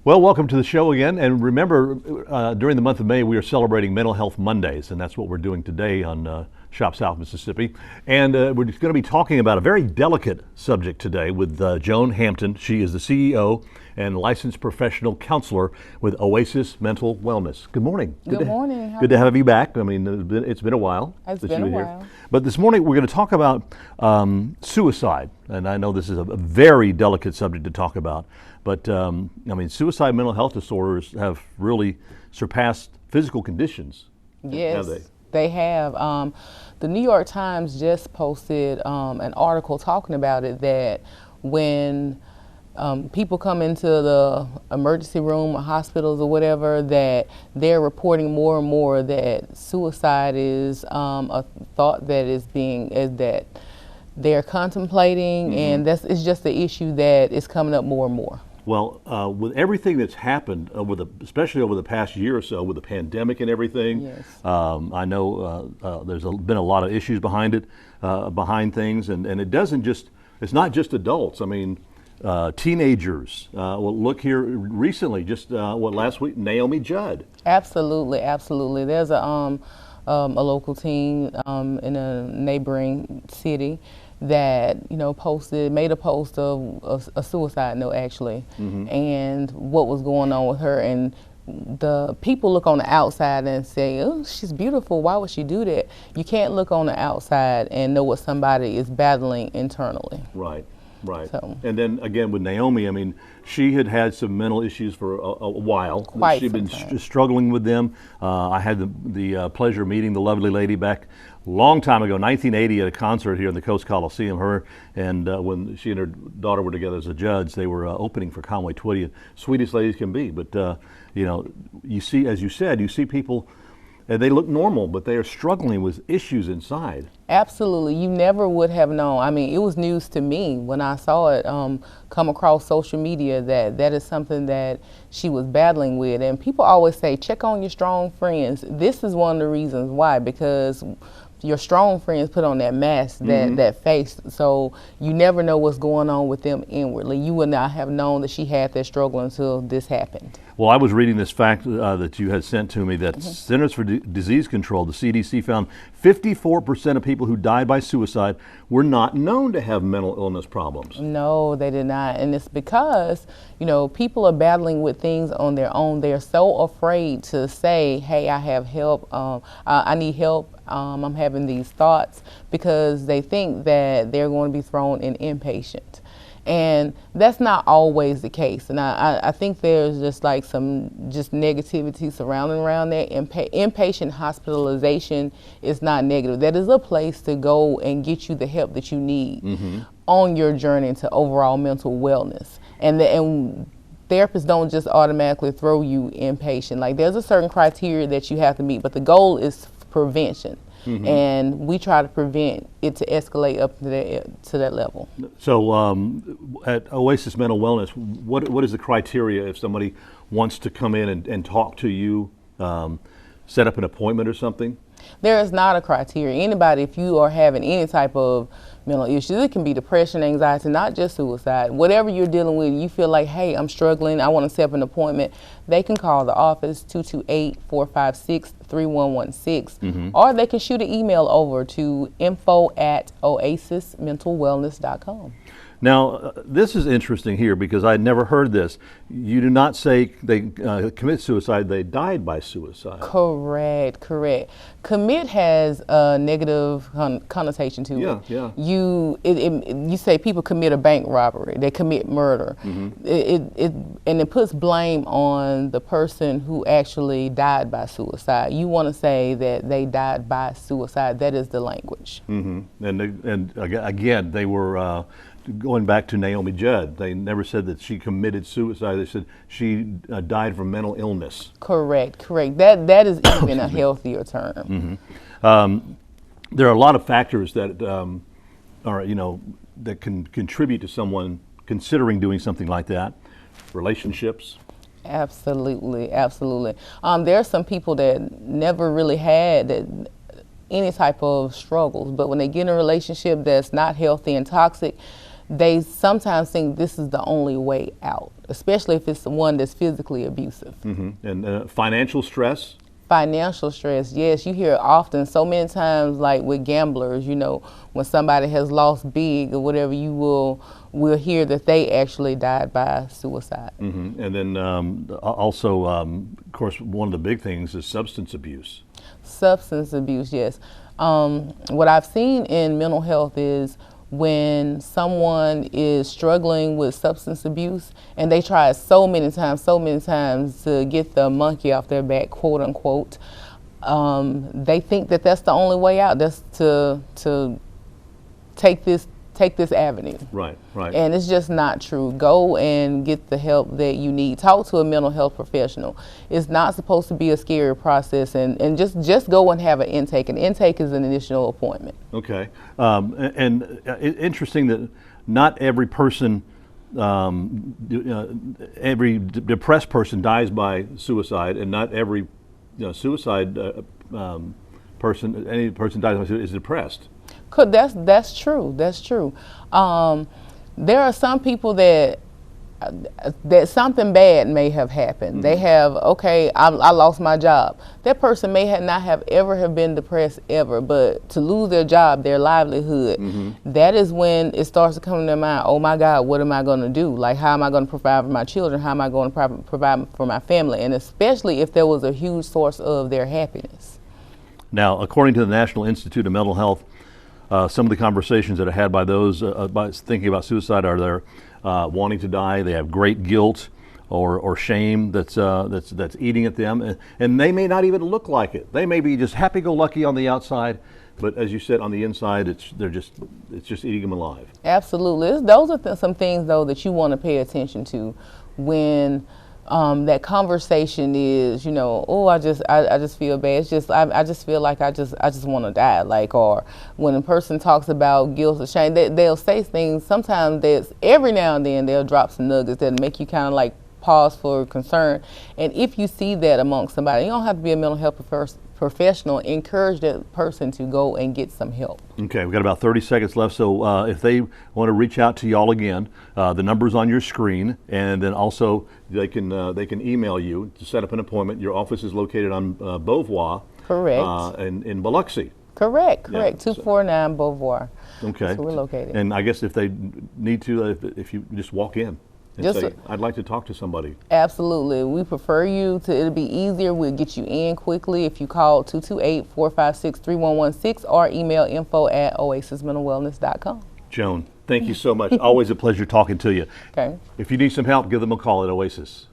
Well, welcome to the show again. And remember, during the month of May, we are celebrating Mental Health Mondays, and that's what we're doing today on Shop South Mississippi. And we're just going to be talking about a very delicate subject today with Joan Hampton. She is the CEO and licensed professional counselor with Oasis Mental Wellness. Good morning. Good morning. Good to have you back. I mean, it's been a while. It's been a while. But this morning we're going to talk about suicide. And I know this is a very delicate subject to talk about. But I mean, suicide mental health disorders have really surpassed physical conditions. Yes, have they? They have. The New York Times just posted an article talking about it, that when people come into the emergency room or hospitals or whatever, that they're reporting more and more that suicide is a thought that they're contemplating, and it's just the issue that is coming up more and more. Well, with everything that's happened, especially over the past year or so, with the pandemic and everything, Yes. I know there's been a lot of issues behind it, behind things, and it's not just adults. I mean, teenagers. Well, look here recently, just last week, Naomi Judd. Absolutely, absolutely. There's a local teen in a neighboring city that made a post of a suicide note, actually, and what was going on with her. And the people look on the outside and say, "Oh, she's beautiful. Why would she do that?" You can't look on the outside and know what somebody is battling internally. Right. Right. So. And then again with Naomi, I mean, she had some mental issues for a while. Quite She'd been some time. struggling with them. I had the pleasure of meeting the lovely lady back a long time ago, 1980, at a concert here in the Coast Coliseum. Her and when she and her daughter were together as a judge, they were opening for Conway Twitty. Sweetest ladies can be. But you see, as you said, you see people. They look normal, but they are struggling with issues inside. Absolutely. You never would have known. I mean, it was news to me when I saw it come across social media that is something that she was battling with. And people always say, check on your strong friends. This is one of the reasons why, because your strong friends put on that mask, that face, so you never know what's going on with them inwardly. You would not have known that she had that struggle until this happened. Well, I was reading this fact that you had sent to me that Centers for Disease Control, the CDC, found 54% of people who died by suicide were not known to have mental illness problems. No, they did not. And it's because, people are battling with things on their own. They're so afraid to say, hey, I have help, I need help, I'm having these thoughts, because they think that they're going to be thrown in inpatient. And that's not always the case. And I think there's just like some negativity surrounding around that. Inpatient hospitalization is not negative. That is a place to go and get you the help that you need on your journey to overall mental wellness. And therapists don't just automatically throw you inpatient. Like, there's a certain criteria that you have to meet, but the goal is prevention. And we try to prevent it to escalate up to that level. So at Oasis Mental Wellness, what is the criteria if somebody wants to come in and talk to you, set up an appointment or something? There is not a criteria. Anybody, if you are having any type of mental issues, it can be depression, anxiety, not just suicide. Whatever you're dealing with, you feel like, hey, I'm struggling, I want to set up an appointment, they can call the office, 228-456-3116, or they can shoot an email over to info@oasismentalwellness.com. Now, this is interesting here because I had never heard this. You do not say they commit suicide, they died by suicide. Correct. Commit has a negative connotation to it. Yeah. You say people commit a bank robbery, they commit murder. It puts blame on the person who actually died by suicide. You want to say that they died by suicide. That is the language. And again, they were going back to Naomi Judd. They never said that she committed suicide. They said she died from mental illness. Correct. That is even a healthier term. There are a lot of factors that that can contribute to someone considering doing something like that. Relationships. Absolutely. There are some people that never really had any type of struggles, but when they get in a relationship that's not healthy and toxic, they sometimes think this is the only way out, especially if it's the one that's physically abusive. And financial stress? Financial stress, yes, you hear it often, so many times, like with gamblers, you know, when somebody has lost big or whatever, you will hear that they actually died by suicide. And then also, of course, one of the big things is substance abuse. Substance abuse, yes. What I've seen in mental health is when someone is struggling with substance abuse and they try so many times to get the monkey off their back, quote unquote, they think that that's the only way out, that's to take this avenue. Right. And it's just not true. Go and get the help that you need. Talk to a mental health professional. It's not supposed to be a scary process, and just go and have an intake. An intake is an initial appointment. Okay. Interesting that not every person, every depressed person dies by suicide, and not every suicide person, any person dies by suicide is depressed. That's true. That's true. There are some people that something bad may have happened. They have, okay, I lost my job. That person may not have ever been depressed ever, but to lose their job, their livelihood, that is when it starts to come to their mind, oh my God, what am I going to do? Like, how am I going to provide for my children? How am I going to provide for my family? And especially if there was a huge source of their happiness. Now, according to the National Institute of Mental Health, some of the conversations that are had by those thinking about suicide are they're wanting to die. They have great guilt or shame that's eating at them, and they may not even look like it. They may be just happy-go-lucky on the outside, but as you said, on the inside, it's just eating them alive. Absolutely, those are some things though that you want to pay attention to when. That conversation is, you know, oh, I just feel bad. It's just, I just feel like I just want to die. Like, or when a person talks about guilt or shame, they'll say things. Sometimes every now and then they'll drop some nuggets that make you kind of like pause for concern. And if you see that amongst somebody, you don't have to be a mental health professional. Encourage that person to go and get some help. Okay, we've got about 30 seconds left, so if they want to reach out to y'all again, the number's on your screen, and then also they can email you to set up an appointment. Your office is located on Beauvoir. Correct. In Biloxi. Correct. Yeah, 249 Beauvoir. Okay. That's where we're located. And I guess if they need to, if you just walk in and say, I'd like to talk to somebody. Absolutely. We prefer it'll be easier. We'll get you in quickly if you call 228-456-3116 or email info@oasismentalwellness.com. Joan, thank you so much. Always a pleasure talking to you. Okay. If you need some help, give them a call at Oasis.